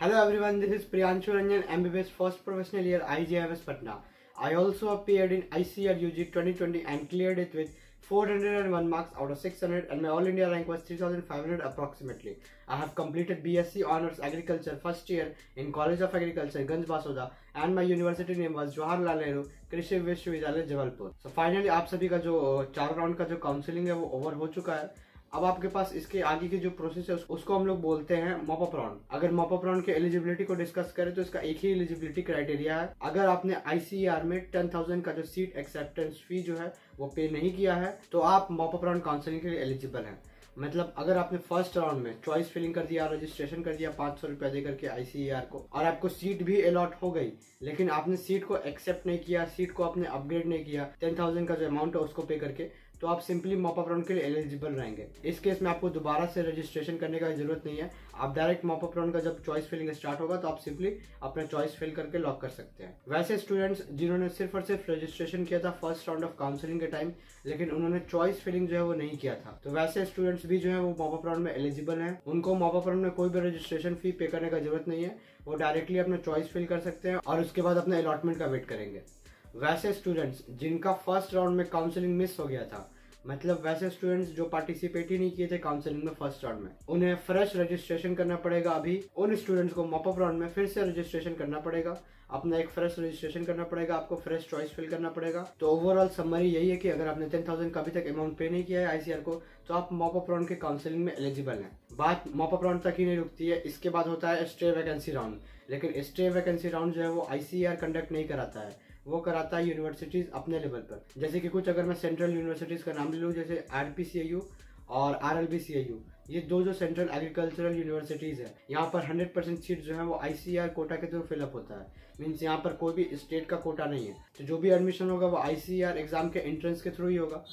Hello everyone, this is Priyanshu Ranjan, MBBS first professional year IGIMS Patna. I also appeared in ICAR UG 2020 and cleared it with 401 marks out of 600 and my all India rank was 3500 approximately. I have completed BSc Honours Agriculture first year in College of Agriculture Ganj Basoda and my university name was Jawaharlal Nehru कृषि विश्वविद्यालय Jabalpur. So finally आप सभी का जो 4 round का जो counselling है वो ओवर हो चुका है. अब आपके पास इसके आगे की जो प्रोसेस है उसको हम लोग बोलते हैं मॉप अप राउंड. अगर मॉप अप राउंड के एलिजिबिलिटी को डिस्कस करें तो इसका एक ही एलिजिबिलिटी क्राइटेरिया है. अगर आपने आईसीआर में 10,000 का जो सीट एक्सेप्टेंस फी जो है वो पे नहीं किया है तो आप मॉप अप राउंड काउंसलिंग के लिए एलिजिबल हैं. मतलब अगर आपने फर्स्ट राउंड में चॉइस फिलिंग कर दिया, रजिस्ट्रेशन कर दिया 500 रुपया देकर के आईसीआर को और आपको सीट भी अलॉट हो गई, लेकिन आपने सीट को एक्सेप्ट नहीं किया, सीट को आपने अपग्रेड नहीं किया 10,000 का जो अमाउंट है उसको पे करके, तो आप सिंपली मॉप अप राउंड के लिए एलिजिबल रहेंगे. इस केस में आपको दोबारा से रजिस्ट्रेशन करने का जरूरत नहीं है. आप डायरेक्ट मॉप अप राउंड का जब चॉइस फिलिंग स्टार्ट होगा तो आप सिंपली अपना चॉइस फिल करके लॉक कर सकते हैं. वैसे स्टूडेंट्स जिन्होंने सिर्फ और सिर्फ रजिस्ट्रेशन किया था फर्स्ट राउंड ऑफ काउंसलिंग के टाइम, लेकिन उन्होंने चॉइस फिलिंग जो है वो नहीं किया था, तो वैसे स्टूडेंट्स भी जो है वो मॉप अप राउंड में एलिजिबल हैं. उनको मॉप अप राउंड में कोई भी रजिस्ट्रेशन फी पे करने का जरूरत नहीं है. वो डायरेक्टली अपना चॉइस फिल कर सकते हैं और उसके बाद अपने अलॉटमेंट का वेट करेंगे. वैसे स्टूडेंट्स जिनका फर्स्ट राउंड में काउंसलिंग मिस हो गया था, मतलब वैसे स्टूडेंट्स जो पार्टिसिपेट ही नहीं किए थे काउंसलिंग में फर्स्ट राउंड में, उन्हें फ्रेश रजिस्ट्रेशन करना पड़ेगा. अभी उन स्टूडेंट्स को मॉप अप राउंड में फिर से रजिस्ट्रेशन करना पड़ेगा. अपना एक फ्रेश रजिस्ट्रेशन करना पड़ेगा, आपको फ्रेश चॉइस फिल करना पड़ेगा. तो ओवरऑल समरी यही है कि अगर आपने 10,000 का अभी तक अमाउंट पे नहीं किया है आईसीआर को तो आप मॉप अप राउंड के काउंसलिंग में एलिजिबल हैं. बात मॉप अप राउंड तक ही नहीं रुकती है, इसके बाद होता है स्टे वैकेंसी राउंड. लेकिन स्टे वैकेंसी राउंड जो है वो आईसीआर कंडक्ट नहीं कराता है, वो कराता है यूनिवर्सिटीज अपने लेवल पर. जैसे कि कुछ अगर मैं सेंट्रल यूनिवर्सिटीज का नाम ले लूँ, जैसे आरपीसीआईयू और आरएलबीसीआईयू, ये दो जो सेंट्रल एग्रीकल्चरल यूनिवर्सिटीज है, यहाँ पर 100% सीट जो है वो आईसीआर कोटा के थ्रू फिलअप होता है. मीन्स यहाँ पर कोई भी स्टेट का कोटा नहीं है, तो जो भी एडमिशन होगा वो आईसीआर एग्जाम के एंट्रेंस के थ्रू ही होगा.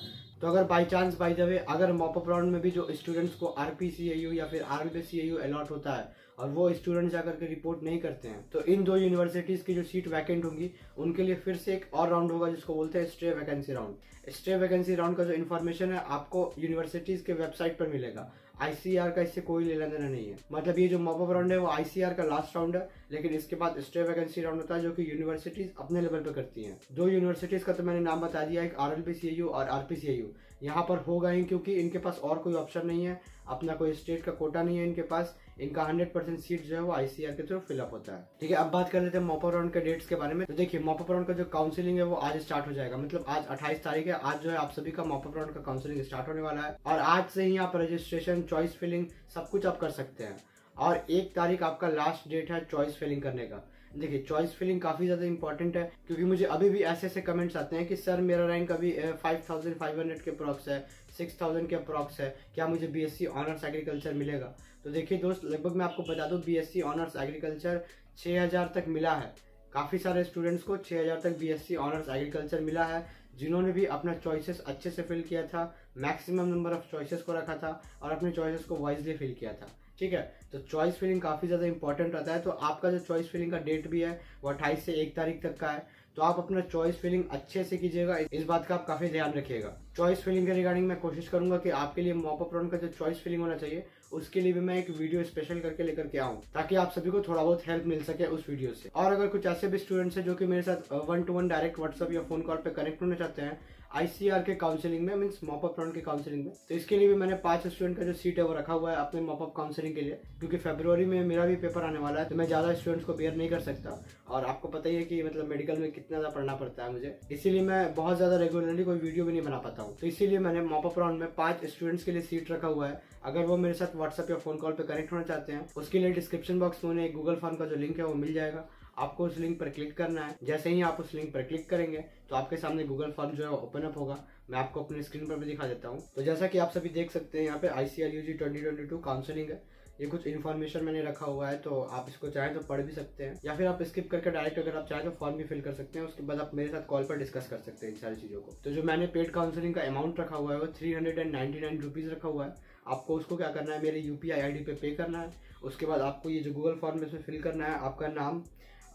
तो अगर by chance by the way अगर मॉप अप राउंड में भी जो स्टूडेंट्स को आरपीसीआईयू या फिर आरएलबीसीआईयू अलॉट होता है और वो स्टूडेंट जाकर के रिपोर्ट नहीं करते हैं, तो इन दो यूनिवर्सिटीज की जो सीट वैकेंट होंगी उनके लिए फिर से एक और राउंड होगा जिसको बोलते हैं stay vacancy round. Stay vacancy round का जो इन्फॉर्मेशन है आपको यूनिवर्सिटीज के वेबसाइट पर मिलेगा. आईसीआर का इससे कोई लेना देना नहीं है. मतलब ये जो मॉप अप राउंड है वो आईसीआर का लास्ट राउंड है, लेकिन इसके बाद स्टे वैकेंसी राउंड होता है जो कि यूनिवर्सिटीज अपने लेवल पे करती हैं. दो यूनिवर्सिटीज का तो मैंने नाम बता दिया, एक आरएलबीसीआईयू और आरपीसीआईयू. यहाँ पर होगा ही क्योंकि इनके पास और कोई ऑप्शन नहीं है, अपना कोई स्टेट का कोटा नहीं है इनके पास. इनका 100% सीट जो है वो आईसीआर के थ्रू फिलअप होता है. ठीक है, अब बात कर लेते हैं मॉप अप राउंड के डेट्स के बारे में. तो देखिए मॉप अप राउंड का जो काउंसलिंग है वो आज स्टार्ट हो जाएगा. मतलब आज 28 तारीख है, आज जो है आप सभी का मॉप अप राउंड का काउंसलिंग स्टार्ट होने वाला है और आज से ही आप रजिस्ट्रेशन, चॉइस फिलिंग सब कुछ आप कर सकते हैं. और 1 तारीख आपका लास्ट डेट है चॉइस फिलिंग करने का. देखिए चॉइस फिलिंग काफी ज्यादा इंपॉर्टेंट है क्योंकि मुझे अभी भी ऐसे ऐसे कमेंट्स आते हैं कि सर मेरा रैंक अभी 5,500 के अप्रॉक्स है, 6,000 के अप्रॉक्स है, क्या मुझे बीएससी ऑनर्स एग्रीकल्चर मिलेगा. तो देखिए दोस्त, लगभग मैं आपको बता दूं बीएससी ऑनर्स एग्रीकल्चर 6,000 तक मिला है. काफी सारे स्टूडेंट्स को 6,000 तक बीएससी ऑनर्स एग्रीकल्चर मिला है जिन्होंने भी अपना चॉइसेस अच्छे से फिल किया था, मैक्सिमम नंबर ऑफ चॉइसेस को रखा था और अपने चॉइसेस को वाइजली फिल किया था. ठीक है, तो चॉइस फिलिंग काफी ज्यादा इंपॉर्टेंट रहता है. तो आपका जो चॉइस फिलिंग का डेट भी है वो 28 से 1 तारीख तक का है. तो आप अपना चॉइस फिलिंग अच्छे से कीजिएगा, इस बात का आप काफी ध्यान रखिएगा. चॉइस फिलिंग के रिगार्डिंग मैं कोशिश करूंगा कि आपके लिए मॉप अप राउंड का जो चॉइस फिलिंग होना चाहिए उसके लिए भी मैं एक वीडियो स्पेशल करके लेकर के आऊँ ताकि आप सभी को थोड़ा बहुत हेल्प मिल सके उस वीडियो से. और अगर कुछ ऐसे भी स्टूडेंट्स हैं जो कि मेरे साथ 1-to-1 डायरेक्ट व्हाट्सएप या फोन कॉल पे कनेक्ट होना चाहते हैं आईसीआर के काउंसलिंग में, मींस मॉप अप राउंड के काउंसलिंग में, तो इसके लिए भी मैंने 5 स्टूडेंट का जो सीट है वो रखा हुआ है अपने मॉप अप काउंसलिंग के लिए. क्योंकि फरवरी में मेरा भी पेपर आने वाला है तो मैं ज्यादा स्टूडेंट्स को बेयर नहीं कर सकता और आपको पता ही है कि मतलब मेडिकल में कितना ज्यादा पढ़ना पड़ता है मुझे, इसीलिए मैं बहुत ज्यादा रेगुलरली कोई वीडियो भी नहीं बना पाता हूँ. तो इसीलिए मैंने मॉप अप राउंड में 5 स्टूडेंट्स के लिए सीट रखा हुआ है. अगर वो मेरे साथ व्हाट्सएप या फोन कॉल पे कनेक्ट होना चाहते हैं उसके लिए डिस्क्रिप्शन बॉक्स में उन्हें गूगल फॉर्म का जो लिंक है वो मिल जाएगा. आपको उस लिंक पर क्लिक करना है. जैसे ही आप उस लिंक पर क्लिक करेंगे तो आपके सामने गूगल फॉर्म जो है ओपन अप होगा. मैं आपको अपने स्क्रीन पर भी दिखा देता हूँ. तो जैसा कि आप सभी देख सकते हैं यहाँ पे आईसीआर यूजी 2022 काउंसलिंग है. ये कुछ इन्फॉर्मेशन मैंने रखा हुआ है तो आप इसको चाहें तो पढ़ भी सकते हैं या फिर आप स्किप करके डायरेक्ट अगर आप चाहें तो फॉर्म भी फिल कर सकते हैं. उसके बाद आप मेरे साथ कॉल पर डिस्कस कर सकते हैं इन सारी चीज़ों को. तो जो मैंने पेड काउंसलिंग का अमाउंट रखा हुआ है वो 399 रुपीज़ रखा हुआ है. आपको उसको क्या करना है, मेरे यूपीआई आईडी पे करना है. उसके बाद आपको ये जो गूगल फॉर्म में फिल करना है आपका नाम,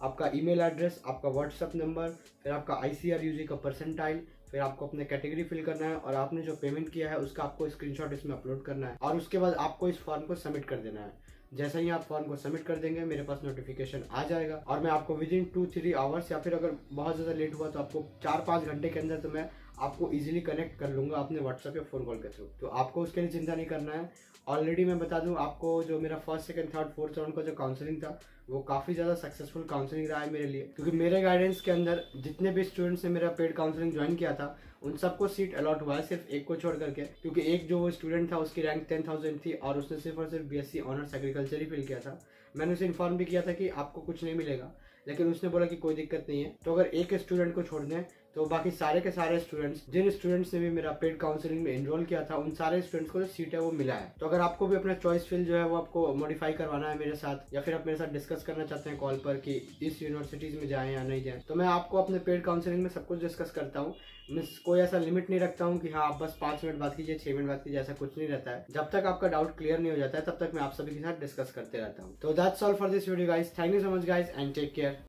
आपका ईमेल एड्रेस, आपका व्हाट्सएप नंबर, फिर आपका आईसीआर यूजी का परसेंटाइल, फिर आपको अपने कैटेगरी फिल करना है और आपने जो पेमेंट किया है उसका आपको स्क्रीनशॉट इसमें अपलोड करना है और उसके बाद आपको इस फॉर्म को सबमिट कर देना है. जैसे ही आप फॉर्म को सबमिट कर देंगे मेरे पास नोटिफिकेशन आ जाएगा और मैं आपको विद इन 2-3 आवर्स या फिर अगर बहुत ज़्यादा लेट हुआ तो आपको 4-5 घंटे के अंदर तो मैं आपको इजीली कनेक्ट कर लूँगा अपने व्हाट्सएप या फ़ोन कॉल के थ्रू। तो आपको उसके लिए चिंता नहीं करना है। ऑलरेडी मैं बता दूं आपको, जो मेरा first second third fourth round का जो काउंसलिंग था वो काफ़ी ज़्यादा सक्सेसफुल काउंसलिंग रहा है मेरे लिए, क्योंकि मेरे गाइडेंस के अंदर जितने भी स्टूडेंट्स ने मेरा पेड काउंसलिंग ज्वाइन किया था उन सबको सीट अलॉट हुआ है, सिर्फ एक को छोड़ करके, क्योंकि एक जो वो स्टूडेंट था उसकी रैंक 10,000 थी और उसने सिर्फ और सिर्फ BSc ऑनर्स एग्रीकल्चर ही फिल किया था। मैंने उसे इन्फॉर्म भी किया था कि आपको कुछ नहीं मिलेगा, लेकिन उसने बोला कि कोई दिक्कत नहीं है। तो अगर एक स्टूडेंट को छोड़ दें तो बाकी सारे के सारे स्टूडेंट्स, जिन स्टूडेंट्स ने भी मेरा पेड काउंसलिंग में एनरोल किया था, उन सारे स्टूडेंट्स को जो सीट है वो मिला है। तो अगर आपको भी अपना चॉइस फिल जो है वो आपको मॉडिफाई करवाना है मेरे साथ, या फिर आप मेरे साथ डिस्कस करना चाहते हैं कॉल पर कि इस यूनिवर्सिटीज में जाएं या नहीं जाएं, तो मैं आपको अपने पेड काउंसलिंग में सब कुछ डिस्कस करता हूँ। मैं कोई ऐसा लिमिट नहीं रखता हूँ कि हाँ आप बस 5 मिनट बात कीजिए, 6 मिनट बात कीजिए, ऐसा कुछ नहीं रहता है। जब तक आपका डाउट क्लियर नहीं हो जाता है तब तक मैं आप सभी के साथ डिस्कस करते रहता हूँ। तो that's all for this video guys, thank you so much guys and take care.